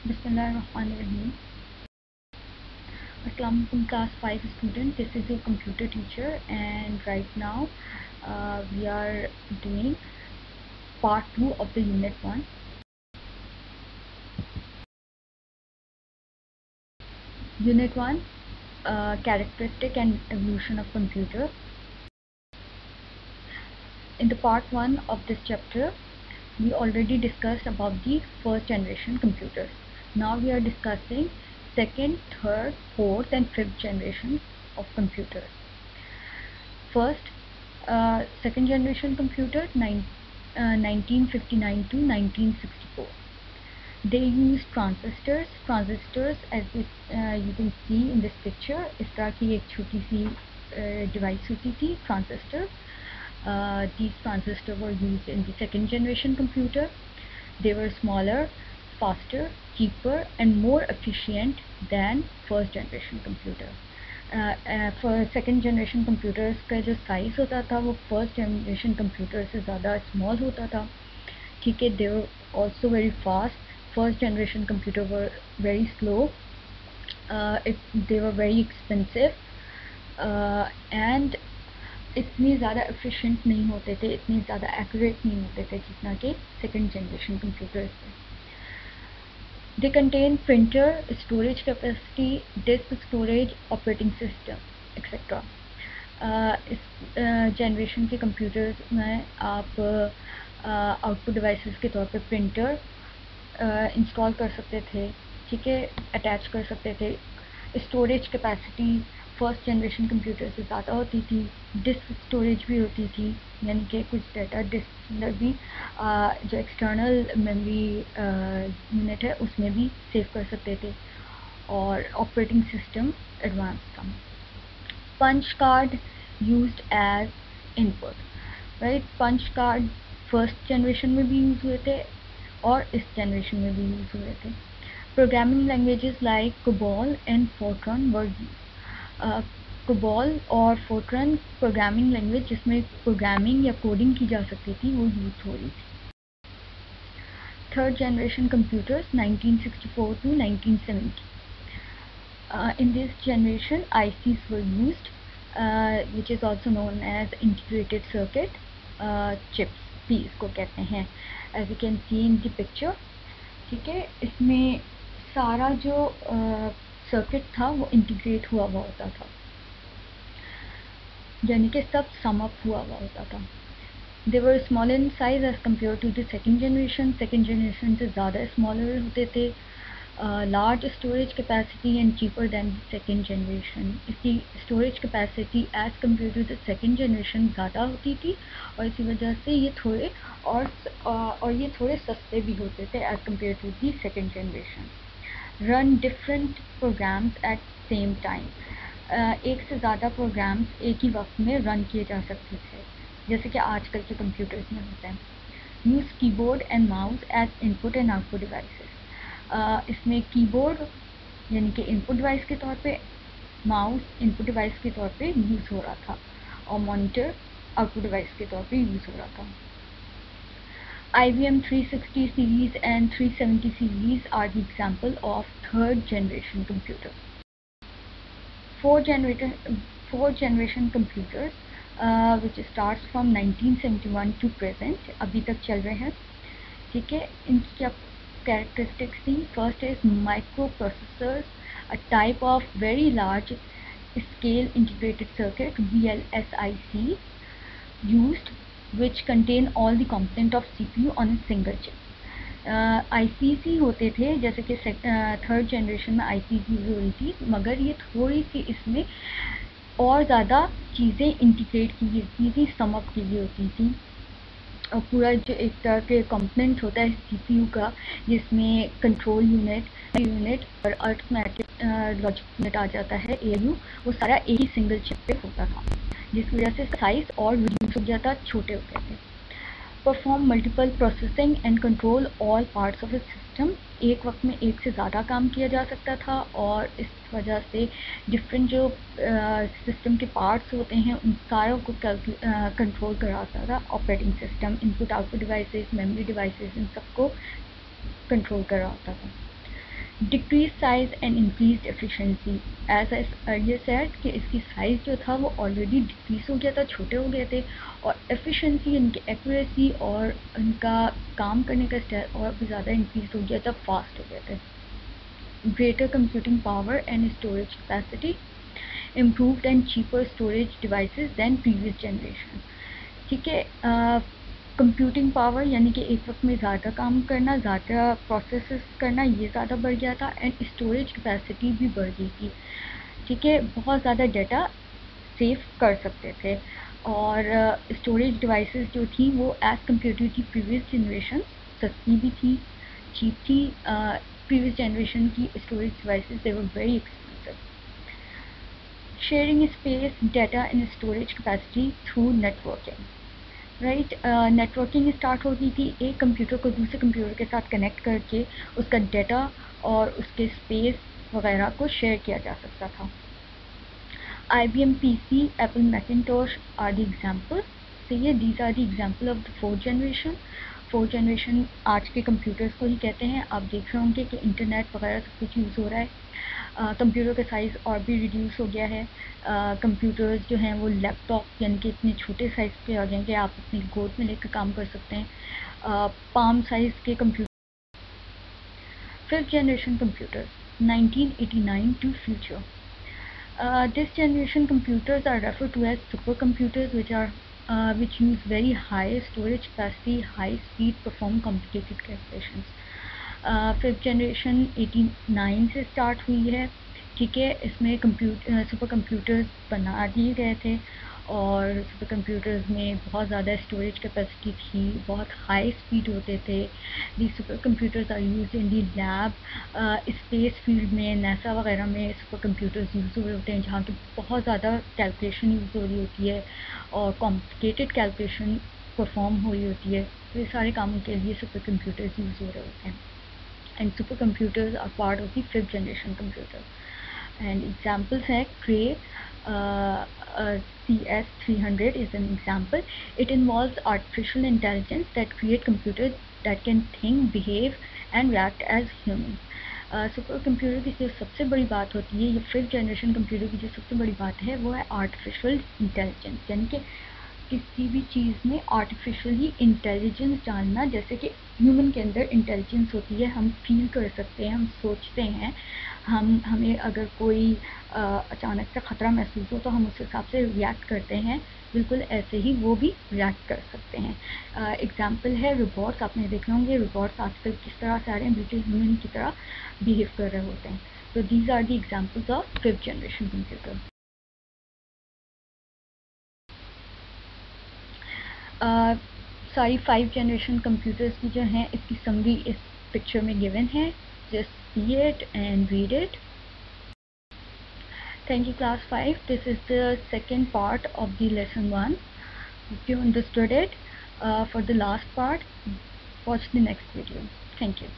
Bismillahirrahmanirrahim. Assalamualaikum class 5 student. This is your computer teacher, and right now we are doing part 2 of the unit 1. Unit 1, characteristic and evolution of computer. In the part 1 of this chapter, we already discussed about the first generation computers. Now we are discussing second, third, fourth and fifth generation of computers. First, second generation computer, 1959 to 1964. They use transistors as you can see in this picture. इस तरह की एक छोटी सी device होती थी, transistor. These transistors were used in the second generation computer. They were smaller, faster, cheaper and more efficient than first generation computer. For second generation computers का जो size होता था वो first generation computer से ज़्यादा small होता था. ठीक है, they were also very fast. First generation computer were very slow. They were very expensive and इतनी ज़्यादा एफिशिएंट नहीं होते थे, इतनी ज़्यादा एक्यूरेट नहीं होते थे जितना कि सेकेंड जनरेशन कंप्यूटर्स थे. They contain printer, storage capacity, disk storage, operating system etcetera. इस जनरेशन के कंप्यूटर्स में आप आउटपुट डिवाइसेस के तौर पे प्रिंटर इंस्टॉल कर सकते थे, ठीक है, अटैच कर सकते थे. Storage capacity first generation computer से ज़्यादा होती थी. डिस्क स्टोरेज भी होती थी, यानी कि कुछ डाटा डिस्क में भी जो एक्सटर्नल मेमोरी यूनिट है उसमें भी सेव कर सकते थे. और ऑपरेटिंग सिस्टम एडवांस था. Punch card used as input, right. Punch card first generation में भी यूज़ हुए थे और इस जनरेशन में भी यूज़ हुए थे. Programming languages like COBOL and Fortran were used. COBOL और Fortran प्रोग्रामिंग लैंग्वेज जिसमें प्रोग्रामिंग या कोडिंग की जा सकती थी वो यूज़ हो रही थी. Third generation computers 1964 to 1970. In this generation ICs were used, which is also known as integrated circuit chips, भी इसको कहते हैं, as you can see in the picture. ठीक है, इसमें सारा जो सर्किट था वो इंटीग्रेट हुआ होता था, यानी कि सब सम अप हुआ होता था. They were smaller in size as compared to the second generation. Second generation से ज़्यादा स्मॉलर होते थे. Large storage capacity and cheaper than the second generation. इसकी storage capacity as compared to the second generation ज़्यादा होती थी और इसी वजह से ये थोड़े सस्ते भी होते थे as compared to the second generation. Run different programs at same time. एक से ज़्यादा प्रोग्राम्स एक ही वक्त में रन किए जा सकते थे, जैसे कि आजकल के कंप्यूटर्स में होता है. Use keyboard and mouse as input and output devices. इसमें कीबोर्ड यानी कि इनपुट डिवाइस के तौर पे, माउस इनपुट डिवाइस के तौर पे यूज़ हो रहा था और मॉनिटर आउटपुट डिवाइस के तौर पे यूज़ हो रहा था. IBM 360 series and 370 series are the example of third generation computer. Fourth generation computers which starts from 1971 to present, अभी तक चल रहे हैं. ठीक है, इनकी characteristics थी. First is microprocessors, a type of very large scale integrated circuit VLSIC used, which contain all the component of CPU on a single chip. ICC होते थे, जैसे कि थर्ड जनरेशन में ICC भी हुई थी, मगर ये थोड़ी सी इसमें और ज़्यादा चीज़ें इंटीग्रेट की होती थी, सम अप की होती थी. और पूरा जो एक तरह के कंपोनेंट होता है CPU का, जिसमें कंट्रोल यूनिट और अर्थमेटिक लॉजिक यूनिट आ जाता है, ALU, वो सारा एक ही सिंगल चिप पे होता था, जिसकी वजह से साइज और रिड्यूस हो जाता, छोटे हो गए थे. Perform multiple processing and control all parts of A system. एक वक्त में एक से ज़्यादा काम किया जा सकता था और इस वजह से डिफरेंट जो सिस्टम के पार्ट्स होते हैं उन सारों को कंट्रोल कराता था operating system. Input output devices, memory devices, इन सबको कंट्रोल कराता था. Decrease size and increase efficiency. As I earlier said कि इसकी साइज़ जो था वो ऑलरेडी डिक्रीज हो गया था, छोटे हो गए थे, और एफिशिएंसी, इनकी एक्यूरेसी और इनका काम करने का स्टाइल और भी ज़्यादा इंक्रीज हो गया था, फास्ट हो गए थे। Greater computing power and storage capacity, improved and cheaper storage devices than previous generation. ठीक है, कंप्यूटिंग पावर यानी कि एक वक्त में ज़्यादा काम करना, ज़्यादा प्रोसेसेस करना, ये ज़्यादा बढ़ गया था, एंड स्टोरेज कैपेसिटी भी बढ़ गई थी। ठीक है, बहुत ज़्यादा डाटा सेव कर सकते थे, और स्टोरेज डिवाइसेस जो थी वो as compared to the previous generation सस्ती भी थी, चीप थी। प्रीवियस जनरेशन की storage devices they were very expensive. Sharing space, data and storage capacity through networking. Right, networking start होती थी, एक कंप्यूटर को दूसरे कंप्यूटर के साथ कनेक्ट करके उसका डाटा और उसके स्पेस वगैरह को शेयर किया जा सकता था। IBM PC, Apple Macintosh are the examples. So yeah, these are the example of the fourth generation. Fourth generation आज के कंप्यूटर्स को ही कहते हैं। आप देख रहे होंगे कि इंटरनेट वगैरह सब कुछ यूज़ हो रहा है। कंप्यूटर का साइज़ और भी रिड्यूस हो गया है। कंप्यूटर्स जो हैं वो लैपटॉप यानी कि इतने छोटे साइज़ के आ गए हैं कि आप अपनी गोद में लेकर काम कर सकते हैं। पाम साइज़ के computer. Fifth generation computers 1989 to future. This generation computers are referred to as supercomputers, which use very high storage capacity, high speed, perform complicated calculations. Fifth generation 89 से स्टार्ट हुई है। ठीक है, इसमें सुपर कंप्यूटर्स बना दिए गए थे, और सुपर कंप्यूटर्स में बहुत ज़्यादा स्टोरेज कैपेसिटी थी, बहुत हाई स्पीड होते थे। The super computers are use in the lab, space field में, नासा वगैरह में सुपर कंप्यूटर्स यूज़ हो रहे होते हैं, जहाँ की बहुत ज़्यादा कैलकुलेशन यूज़ हो रही होती है और कॉम्प्लिकेटेड कैलकुलेशन परफॉर्म हो रही होती है। तो ये सारे कामों के लिए सुपर कंप्यूटर्स यूज़ हो रहे होते हैं, and super computers are part of the fifth generation computer. And examples है Cray, CS300 is an example. It involves artificial intelligence that create computers that can think, behave and react as humans. Super computer की जो सबसे बड़ी बात होती है, ये fifth generation computer की जो सबसे बड़ी बात है वो है आर्टिफिशियल इंटेलिजेंस, यानी कि किसी भी चीज़ में आर्टिफिशियली इंटेलिजेंस डालना। जैसे कि ह्यूमन के अंदर इंटेलिजेंस होती है, हम फील कर सकते हैं, हम सोचते हैं, हमें अगर कोई अचानक से ख़तरा महसूस हो तो हम उस हिसाब से रिएक्ट करते हैं, बिल्कुल ऐसे ही वो भी रिएक्ट कर सकते हैं। एग्जाम्पल है रोबोट्स, आपने देखे होंगे रोबोट्स आजकल किस तरह से आ रहे हैं, बिल्कुल ह्यूमन की तरह बिहेव कर रहे होते हैं। तो these are the examples of fifth generation computer. सारी फाइव जनरेशन कंप्यूटर्स की जो हैं इसकी समरी इस पिक्चर में गिवन है, just see it and read it. Thank you class 5. This is the second part of the lesson 1. If you understood it, for the last part, watch the next video. Thank you.